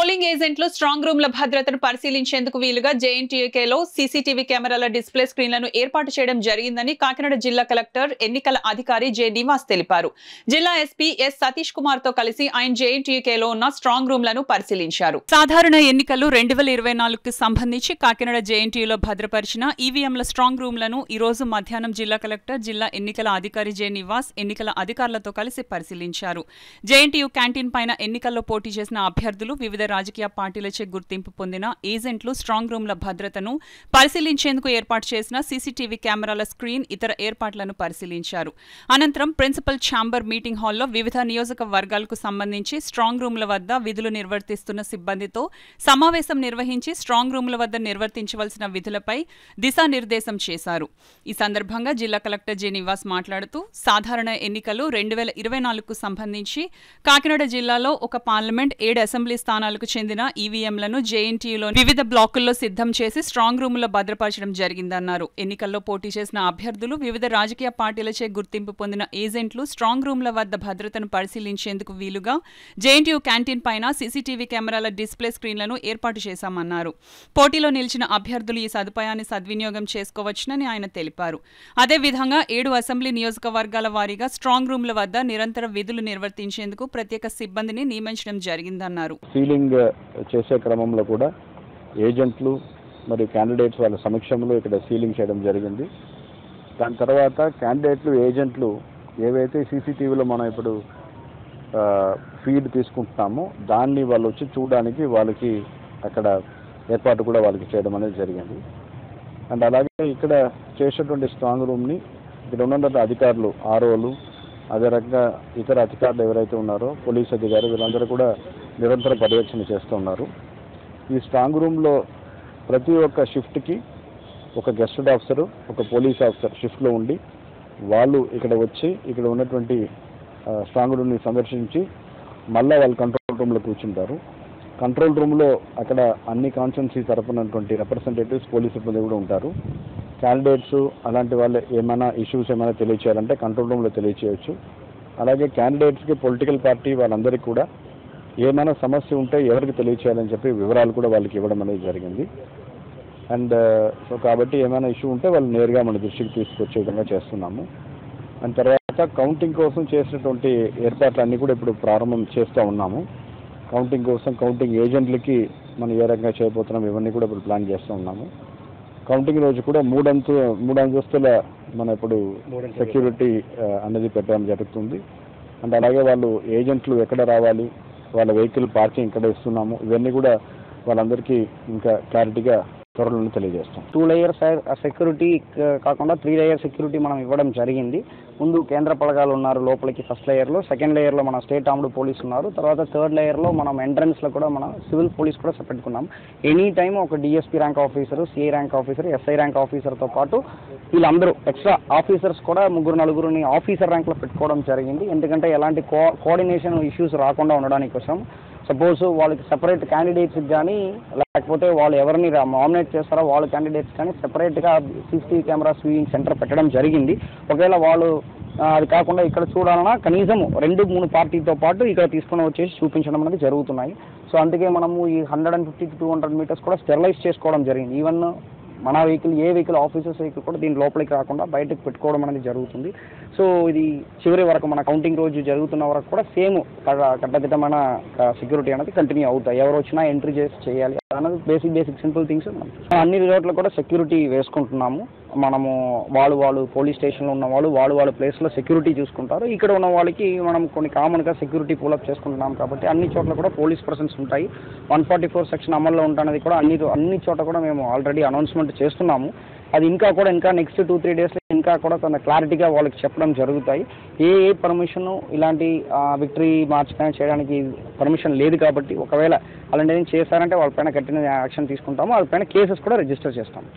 Polling ఏజెంట్లు strong రూమ్ల భద్రతను పరిశీలించేందుకు వీలుగా జేఎన్టీయూకేలో సీసీటీవీ కెమెరాల డిస్ప్లే స్క్రీన్లను ఏర్పాటు చేయడం జరిగిందని కాకినాడ జిల్లా కలెక్టర్ ఎన్నికల అధికారి జె నివాస్ తెలిపారు. జిల్లా ఎస్పీ ఎస్ సతీష్ కుమార్ తో కలిసి ఆయన జేఎన్టీయూకేలో ఉన్న స్ట్రాంగ్ రూమ్లను పరిశీలించారు. సాధారణ ఎన్నికలు 2024కు సంబంధించి కాకినాడ జేఎన్టీయూలో భద్రపరిచిన ఈవీఎంల స్ట్రాంగ్ రూమ్లను ఈ రోజు మధ్యాహ్నం జిల్లా కలెక్టర్, జిల్లా ఎన్నికల అధికారి జె నివాస్ ఎన్నికల అధికారులతో కలిసి పరిశీలించారు. జేఎన్టీయూ క్యాంటీన్ పైన ఎన్నికల్లో పోటీ చేసిన అభ్యర్థులు, వివిధ రాజకీయ పార్టీలచే గుర్తింపు పొందిన ఏజెంట్లు స్ట్రాంగ్ రూమ్ల భద్రతను పరిశీలించేందుకు ఏర్పాటు చేసిన సీసీటీవీ కెమెరాల స్క్రీన్, ఇతర ఏర్పాట్లను పరిశీలించారు. అనంతరం ప్రిన్సిపల్ ఛాంబర్ మీటింగ్ హాల్లో వివిధ నియోజకవర్గాలకు సంబంధించి స్ట్రాంగ్ రూమ్ల వద్ద విధులు నిర్వర్తిస్తున్న సిబ్బందితో సమావేశం నిర్వహించి స్ట్రాంగ్ రూమ్ల వద్ద నిర్వర్తించవలసిన విధులపై దిశానిర్దేశం చేశారు. ఈ సందర్భంగా జిల్లా కలెక్టర్ జె నివాస్ మాట్లాడుతూ, సాధారణ ఎన్నికలు 2024కు సంబంధించి కాకినాడ జిల్లాలో ఒక పార్లమెంట్, 7 అసెంబ్లీ స్థానాలకు చెందిన ఈవీఎంలను జేఎన్టీయూలో వివిధ బ్లాకుల్లో సిద్ధం చేసి స్ట్రాంగ్ రూముల్లో భద్రపరచడం జరిగిందన్నారు. ఎన్నికల్లో పోటీ చేసిన అభ్యర్థులు, వివిధ రాజకీయ పార్టీలచే గుర్తింపు పొందిన ఏజెంట్లు స్ట్రాంగ్ రూమ్ల వద్ద భద్రతను పరిశీలించేందుకు వీలుగా జేఎన్టీయూ క్యాంటీన్ పైన సీసీటీవీ కెమెరాల డిస్ప్లే స్క్రీన్లను ఏర్పాటు చేశామన్నారు. పోటీలో నిలిచిన అభ్యర్థులు ఈ సదుపాయాన్ని సద్వినియోగం చేసుకోవచ్చునని ఆయన తెలిపారు. అదేవిధంగా 7 అసెంబ్లీ నియోజకవర్గాల వారీగా స్ట్రాంగ్ రూమ్ల వద్ద నిరంతర విధులు నిర్వర్తించేందుకు ప్రత్యేక సిబ్బందిని నియమించడం జరిగిందన్నారు. సీలింగ్ చేసే క్రమంలో కూడా ఏజెంట్లు మరియు క్యాండిడేట్స్ వాళ్ళ సమక్షంలో ఇక్కడ సీలింగ్ చేయడం జరిగింది. దాని తర్వాత క్యాండిడేట్లు, ఏజెంట్లు ఏవైతే సీసీటీవీలో మనం ఇప్పుడు ఫీడ్ తీసుకుంటున్నామో దాన్ని వాళ్ళు వచ్చి చూడడానికి వాళ్ళకి అక్కడ ఏర్పాటు కూడా వాళ్ళకి చేయడం అనేది జరిగింది. అండ్ అలాగే ఇక్కడ చేసేటువంటి స్ట్రాంగ్ రూమ్ని ఇక్కడ ఉన్నటువంటి అధికారులు, ఆర్ఓలు, అదే రకంగా ఇతర అధికారులు ఎవరైతే ఉన్నారో, పోలీస్ అధికారులు, వీళ్ళందరూ కూడా నిరంతర పర్యవేక్షణ చేస్తూ ఉన్నారు. ఈ స్ట్రాంగ్ రూమ్లో ప్రతి ఒక్క షిఫ్ట్కి ఒక గెస్టెడ్ ఆఫీసరు, ఒక పోలీస్ ఆఫీసర్ షిఫ్ట్లో ఉండి వాళ్ళు ఇక్కడ వచ్చి ఇక్కడ ఉన్నటువంటి స్ట్రాంగ్ రూమ్ని సందర్శించి మళ్ళీ వాళ్ళు కంట్రోల్ రూమ్లో కూర్చుంటారు. కంట్రోల్ రూమ్లో అక్కడ అన్ని కాన్స్టిట్యున్సీ తరపునటువంటి రిప్రజెంటేటివ్స్, పోలీస్ సిబ్బంది కూడా ఉంటారు. క్యాండిడేట్స్ అలాంటి వాళ్ళు ఏమైనా ఇష్యూస్ ఏమైనా తెలియచేయాలంటే కంట్రోల్ రూమ్లో తెలియచేయచ్చు. అలాగే క్యాండిడేట్స్కి, పొలిటికల్ పార్టీ వాళ్ళందరికీ కూడా ఏమైనా సమస్య ఉంటే ఎవరికి తెలియచేయాలని చెప్పి వివరాలు కూడా వాళ్ళకి ఇవ్వడం అనేది జరిగింది. అండ్ సో కాబట్టి ఏమైనా ఇష్యూ ఉంటే వాళ్ళు నేరుగా మన దృష్టికి తీసుకొచ్చే విధంగా చేస్తున్నాము. అండ్ తర్వాత కౌంటింగ్ కోసం చేసినటువంటి ఏర్పాట్లన్నీ కూడా ఇప్పుడు ప్రారంభం చేస్తూ ఉన్నాము. కౌంటింగ్ కోసం కౌంటింగ్ ఏజెంట్లకి మనం ఏ రకంగా చేయబోతున్నాం ఇవన్నీ కూడా ఇప్పుడు ప్లాన్ చేస్తూ ఉన్నాము. కౌంటింగ్ రోజు కూడా మూడు అంతస్తుల మన ఇప్పుడు సెక్యూరిటీ అనేది పెట్టడం జరుగుతుంది. అండ్ అలాగే వాళ్ళు ఏజెంట్లు ఎక్కడ రావాలి, వాళ్ళ వెహికల్ పార్కింగ్ ఎక్కడ ఇస్తున్నాము, ఇవన్నీ కూడా వాళ్ళందరికీ ఇంకా క్లారిటీగా త్వరలోనే తెలియజేస్తాం. 2 లేయర్స్ సెక్యూరిటీ కాకుండా 3 లేయర్ సెక్యూరిటీ మనం ఇవ్వడం జరిగింది. ముందు కేంద్ర పలకాలు ఉన్నారు లోపలికి ఫస్ట్ లేయర్లో, సెకండ్ లేయర్లో మన స్టేట్ ఆర్మ్డ్ పోలీస్ ఉన్నారు, తర్వాత థర్డ్ లేయర్లో మనం ఎంట్రన్స్లో కూడా మన సివిల్ పోలీస్ కూడా పెట్టుకున్నాం. ఎనీ టైం ఒక DSP rank officer, CI rank officer, SI rank ఆఫీసర్తో పాటు వీళ్ళందరూ ఎక్స్ట్రా ఆఫీసర్స్ కూడా 3-4 ఆఫీసర్ ర్యాంక్లో పెట్టుకోవడం జరిగింది. ఎందుకంటే ఎలాంటి కోఆర్డినేషన్ ఇష్యూస్ రాకుండా ఉండడానికి కోసం. సపోజ్ వాళ్ళకి సెపరేట్ క్యాండిడేట్స్కి కానీ, లేకపోతే వాళ్ళు ఎవరిని నామినేట్ చేస్తారో వాళ్ళ క్యాండిడేట్స్ కానీ సెపరేట్గా సీసీటీవీ కెమెరా స్వింగ్ సెంటర్ పెట్టడం జరిగింది. ఒకవేళ వాళ్ళు అది కాకుండా ఇక్కడ చూడాలన్నా కనీసం 2-3 పార్టీతో పాటు ఇక్కడ తీసుకుని వచ్చేసి చూపించడం అనేది జరుగుతున్నాయి. సో అందుకే మనము ఈ 150 to 200 మీటర్స్ కూడా స్టెరిలైజ్ చేసుకోవడం జరిగింది. ఈవెన్ మన వెహికల్, ఏ వెహికల్, ఆఫీసర్స్ వెహికల్ కూడా దీని లోపలికి రాకుండా బయటకు పెట్టుకోవడం అనేది జరుగుతుంది. సో ఇది చివరి వరకు మన కౌంటింగ్ రోజు జరుగుతున్న వరకు కూడా సేమ్ కట్టదిట్టమైన సెక్యూరిటీ అనేది కంటిన్యూ అవుతాయి. ఎవరు వచ్చినా ఎంట్రీ చేయాలి అన్నది బేసిక్ సింపుల్ థింగ్స్. అన్ని చోట్ల కూడా సెక్యూరిటీ వేసుకుంటున్నాము. మనము వాళ్ళు పోలీస్ స్టేషన్లో ఉన్న వాళ్ళు ప్లేస్లో సెక్యూరిటీ చూసుకుంటారు. ఇక్కడ ఉన్న వాళ్ళకి మనం కొన్ని కామన్గా సెక్యూరిటీ పూలప్ చేసుకుంటున్నాం కాబట్టి అన్ని చోట్ల కూడా పోలీస్ పర్సన్స్ ఉంటాయి. 144 సెక్షన్ అమల్లో ఉంటున్నది కూడా అన్ని చోట్ల కూడా మేము ఆల్రెడీ అనౌన్స్మెంట్ చేస్తున్నాము. అది ఇంకా నెక్స్ట్ 2-3 డేస్లో ఇంకా కూడా తన క్లారిటీగా వాళ్ళకి చెప్పడం జరుగుతాయి. ఏ పర్మిషన్ ఇలాంటి విక్టరీ మార్చ్ కానీ చేయడానికి పర్మిషన్ లేదు కాబట్టి ఒకవేళ అలాంటిది చేశారంటే వాళ్ళపైన కఠిన యాక్షన్ తీసుకుంటాము. వాళ్ళపైన కేసెస్ కూడా రిజిస్టర్ చేస్తాము.